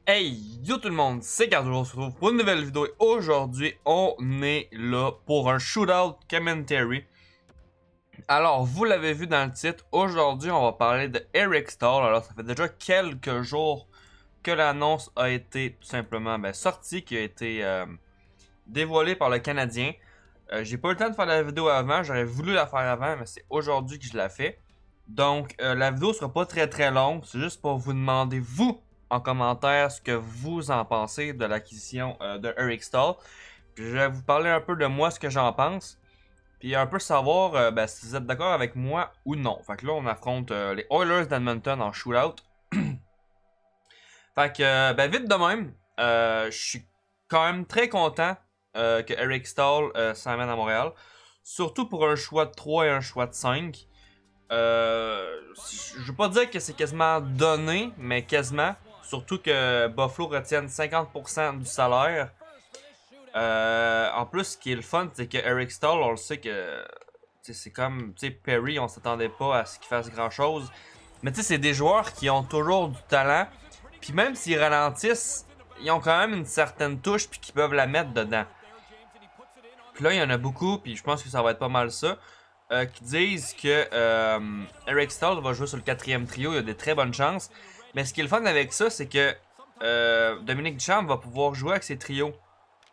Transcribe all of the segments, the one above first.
Hey, yo tout le monde, c'est Cardo, on se retrouve pour une nouvelle vidéo et aujourd'hui on est là pour un shootout commentary. Alors, vous l'avez vu dans le titre, aujourd'hui on va parler de Eric Staal. Alors, ça fait déjà quelques jours que l'annonce a été tout simplement sortie, qui a été dévoilée par le Canadien. J'ai pas eu le temps de faire la vidéo avant, j'aurais voulu la faire avant, mais c'est aujourd'hui que je la fais. Donc, la vidéo sera pas très longue, c'est juste pour vous demander, vous, en commentaire, ce que vous en pensez de l'acquisition de Eric Staal. Puis je vais vous parler un peu de moi, ce que j'en pense. Puis un peu savoir si vous êtes d'accord avec moi ou non. Fait que là, on affronte les Oilers d'Edmonton en shootout. Fait que, vite de même, je suis quand même très content que Eric Staal s'amène à Montréal. Surtout pour un choix de 3 et un choix de 5. Je veux pas dire que c'est quasiment donné, mais quasiment. Surtout que Buffalo retienne 50% du salaire. En plus, ce qui est le fun, c'est que Eric Staal, on le sait que c'est comme Perry, on s'attendait pas à ce qu'il fasse grand chose. Mais tu sais, c'est des joueurs qui ont toujours du talent. Puis même s'ils ralentissent, ils ont quand même une certaine touche puis qu'ils peuvent la mettre dedans. Puis là, il y en a beaucoup, puis je pense que ça va être pas mal ça, qui disent que Eric Staal va jouer sur le quatrième trio. Il y a des très bonnes chances. Mais ce qui est le fun avec ça, c'est que Dominique Ducharme va pouvoir jouer avec ses trios.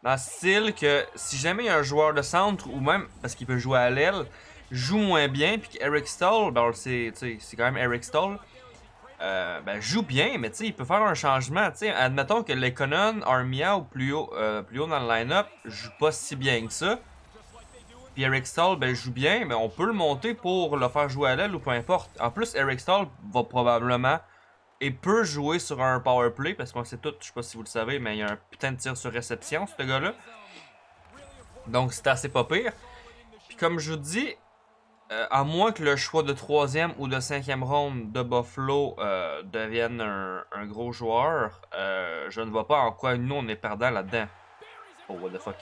Dans le style que si jamais il y a un joueur de centre, ou même parce qu'il peut jouer à l'aile, joue moins bien, puis qu'Eric Staal, ben on le sait, c'est quand même Eric Staal, joue bien, mais il peut faire un changement. T'sais. Admettons que Lekonen, Armia ou plus haut dans le line-up joue pas si bien que ça. Puis Eric Staal joue bien, mais on peut le monter pour le faire jouer à l'aile ou peu importe. En plus, Eric Staal va probablement et peut jouer sur un power play parce qu'on sait tout, je sais pas si vous le savez, mais il y a un putain de tir sur réception, ce gars-là. Donc c'est assez pas pire. Puis comme je vous dis, à moins que le choix de troisième ou de cinquième ronde de Buffalo devienne un gros joueur, je ne vois pas en quoi nous on est perdant là-dedans. Oh, what the fuck.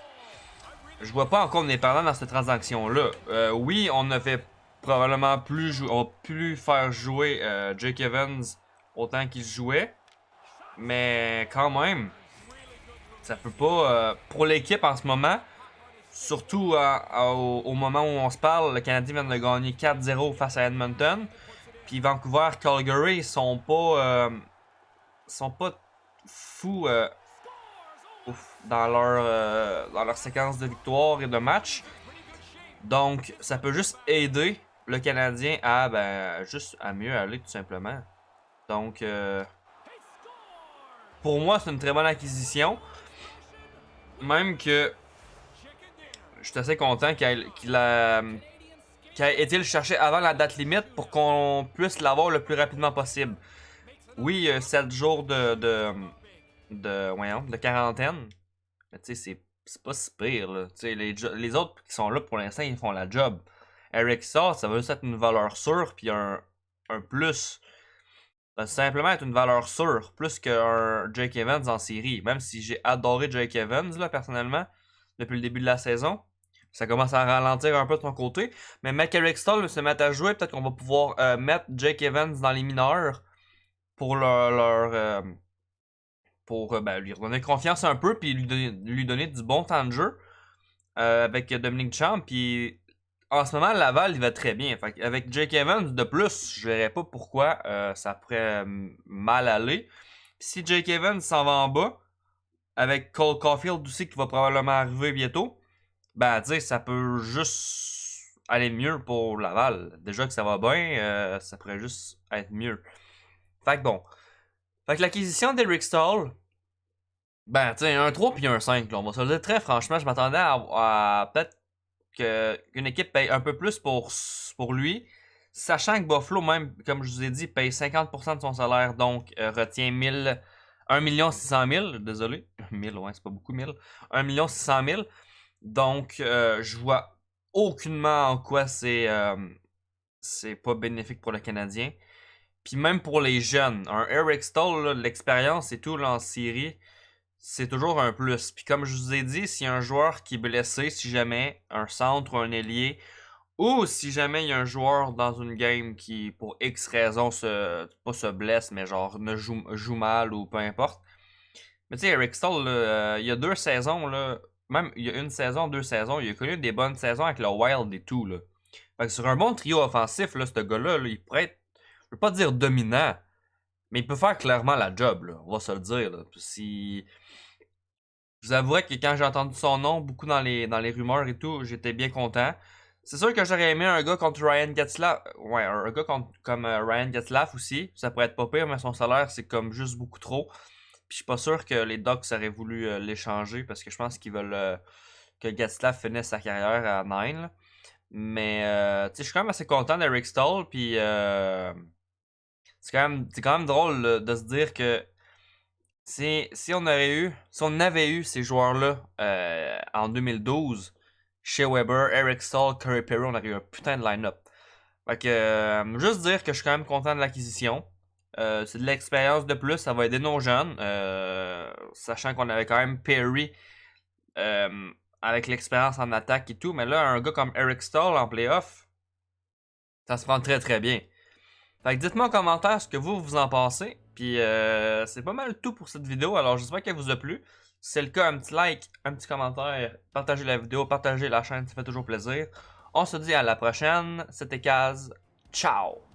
Je vois pas en quoi on est perdant dans cette transaction-là. Oui, on a fait probablement on a pu faire jouer Jake Evans autant qu'il jouait. Mais quand même, ça peut pas. Pour l'équipe en ce moment, surtout au moment où on se parle, le Canadien vient de gagner 4-0 face à Edmonton. Puis Vancouver, Calgary sont pas fous dans leur séquence de victoires et de matchs. Donc, ça peut juste aider le Canadien à juste à mieux aller tout simplement. Donc, pour moi, c'est une très bonne acquisition. Même que je suis assez content qu'il a été le chercher avant la date limite pour qu'on puisse l'avoir le plus rapidement possible. Oui, 7 jours de quarantaine. Mais tu sais, c'est pas si pire. Là. Les autres qui sont là pour l'instant, ils font la job. Eric Saw, ça va juste être une valeur sûre, puis un plus. Ça va simplement être une valeur sûre, plus qu'un Jake Evans en série. Même si j'ai adoré Jake Evans, là, personnellement, depuis le début de la saison. Ça commence à ralentir un peu de ton côté. Mais mec Eric Staal se met à jouer. Peut-être qu'on va pouvoir mettre Jake Evans dans les mineurs pour lui redonner confiance un peu puis lui donner du bon temps de jeu avec Dominique Champ. Puis en ce moment, Laval, il va très bien. Fait avec Jake Evans de plus, je verrais pas pourquoi ça pourrait mal aller. Si Jake Evans s'en va en bas, avec Cole Caulfield aussi qui va probablement arriver bientôt, tu sais, ça peut juste aller mieux pour Laval. Déjà que ça va bien, ça pourrait juste être mieux. Fait que bon. Fait que l'acquisition d'Eric Staal, tu sais, un 3 puis un 5, là, on va se le dire très franchement, je m'attendais à peut-être qu'une équipe paye un peu plus pour lui, sachant que Buffalo, même, comme je vous ai dit, paye 50% de son salaire, donc retient 1 600 000, désolé, 1000, ouais, c'est pas beaucoup, 1000, 1 600 000, donc je vois aucunement en quoi c'est pas bénéfique pour le Canadien. Puis même pour les jeunes, un Eric Staal, l'expérience et tout là, en série, c'est toujours un plus. Puis comme je vous ai dit, s'il y a un joueur qui est blessé, si jamais un centre ou un ailier, ou si jamais il y a un joueur dans une game qui, pour X raison, pas se blesse, mais genre joue mal ou peu importe, Mais tu sais, Eric Stahl, là, il y a 2 saisons, là, même il y a une saison, 2 saisons, il a connu des bonnes saisons avec le Wild et tout. Là. Fait que sur un bon trio offensif, là, ce gars-là, là, il pourrait être, je veux pas dire dominant, mais il peut faire clairement la job, là, on va se le dire. Là. Si... Je vous avouerai que quand j'ai entendu son nom, beaucoup dans les rumeurs et tout, j'étais bien content. C'est sûr que j'aurais aimé un gars contre Ryan Getzlaf. Ouais, un gars comme Ryan Getzlaf aussi. Ça pourrait être pas pire, mais son salaire, c'est comme juste beaucoup trop. Puis je suis pas sûr que les Ducks auraient voulu l'échanger parce que je pense qu'ils veulent que Getzlaf finisse sa carrière à Nine. Là. Mais tu sais, je suis quand même assez content d'Eric Stahl. Puis c'est quand même drôle là, de se dire que si on avait eu ces joueurs-là en 2012, chez Weber, Eric Stahl, Corey Perry, on aurait eu un putain de line-up. Fait que, juste dire que je suis quand même content de l'acquisition. C'est de l'expérience de plus, ça va aider nos jeunes. Sachant qu'on avait quand même Perry avec l'expérience en attaque et tout. Mais là, un gars comme Eric Stahl en playoff, ça se prend très très bien. Fait que dites-moi en commentaire ce que vous en pensez. Puis c'est pas mal tout pour cette vidéo. Alors j'espère qu'elle vous a plu. Si c'est le cas, un petit like, un petit commentaire, partagez la vidéo, partagez la chaîne, ça fait toujours plaisir. On se dit à la prochaine. C'était Kaz. Ciao!